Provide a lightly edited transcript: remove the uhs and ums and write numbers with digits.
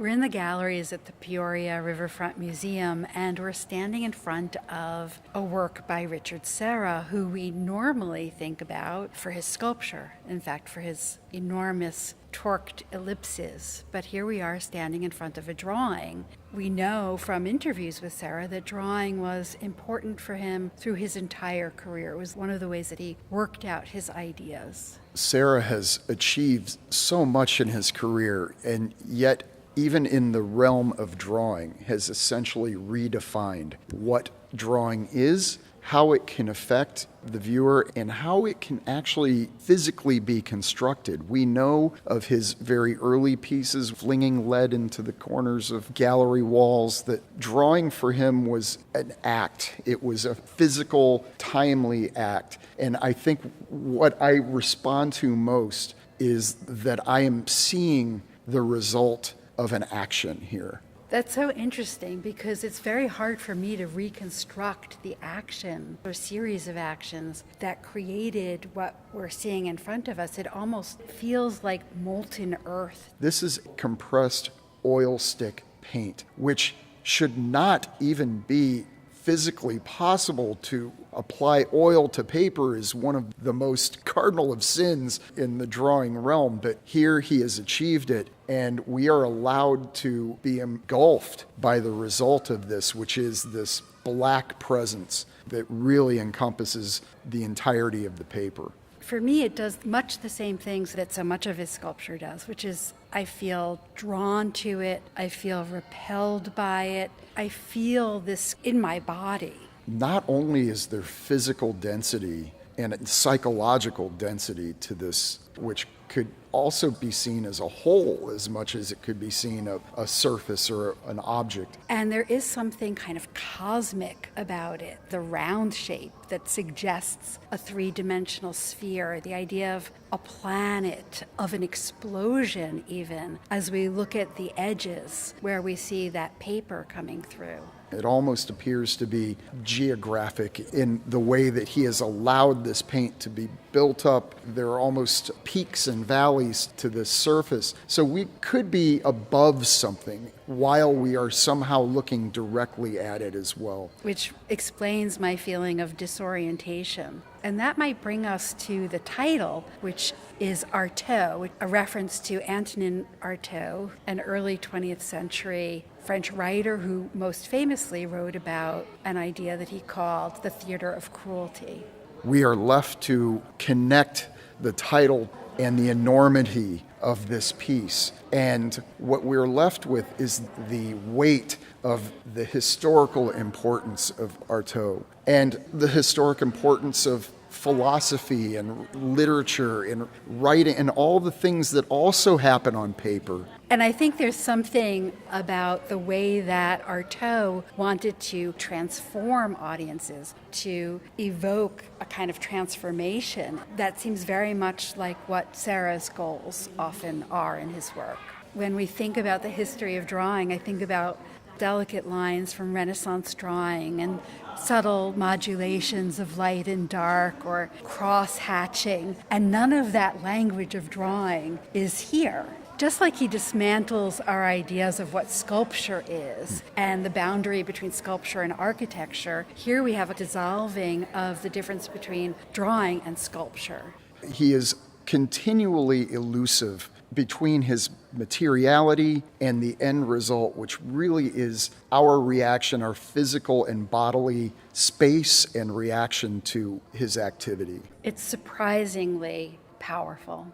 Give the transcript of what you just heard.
We're in the galleries at the Peoria Riverfront Museum, and we're standing in front of a work by Richard Serra, who we normally think about for his sculpture, in fact, for his enormous torqued ellipses. But here we are standing in front of a drawing. We know from interviews with Serra that drawing was important for him through his entire career. It was one of the ways that he worked out his ideas. Serra has achieved so much in his career, and yet even in the realm of drawing, has essentially redefined what drawing is, how it can affect the viewer, and how it can actually physically be constructed. We know of his very early pieces, flinging lead into the corners of gallery walls, that drawing for him was an act. It was a physical, timely act. And I think what I respond to most is that I am seeing the result of an action here. That's so interesting because it's very hard for me to reconstruct the action or series of actions that created what we're seeing in front of us. It almost feels like molten earth. This is compressed oil stick paint, which should not even be physically possible. To apply oil to paper is one of the most cardinal of sins in the drawing realm, but here he has achieved it, and we are allowed to be engulfed by the result of this, which is this black presence that really encompasses the entirety of the paper. For me, it does much the same things that so much of his sculpture does, which is I feel drawn to it, I feel repelled by it, I feel this in my body. Not only is there physical density and psychological density to this, which could also be seen as a whole as much as it could be seen a surface or an object. And there is something kind of cosmic about it, the round shape that suggests a three-dimensional sphere, the idea of a planet, of an explosion even, as we look at the edges where we see that paper coming through. It almost appears to be geographic in the way that he has allowed this paint to be built up. There are almost peaks and valleys to the surface. So we could be above something while we are somehow looking directly at it as well. Which explains my feeling of disorientation. And that might bring us to the title, which is 𝗏𝗏, a reference to Antonin Artaud, an early 20th century French writer who most famously wrote about an idea that he called the theater of cruelty. We are left to connect the title and the enormity of this piece. And what we're left with is the weight of the historical importance of Artaud and the historic importance of philosophy and literature and writing and all the things that also happen on paper. And I think there's something about the way that Artaud wanted to transform audiences, to evoke a kind of transformation that seems very much like what Serra's goals often are in his work. When we think about the history of drawing, I think about delicate lines from Renaissance drawing and subtle modulations of light and dark or cross-hatching, and none of that language of drawing is here. Just like he dismantles our ideas of what sculpture is and the boundary between sculpture and architecture, here we have a dissolving of the difference between drawing and sculpture. He is continually elusive between his materiality and the end result, which really is our reaction, our physical and bodily space and reaction to his activity. It's surprisingly powerful.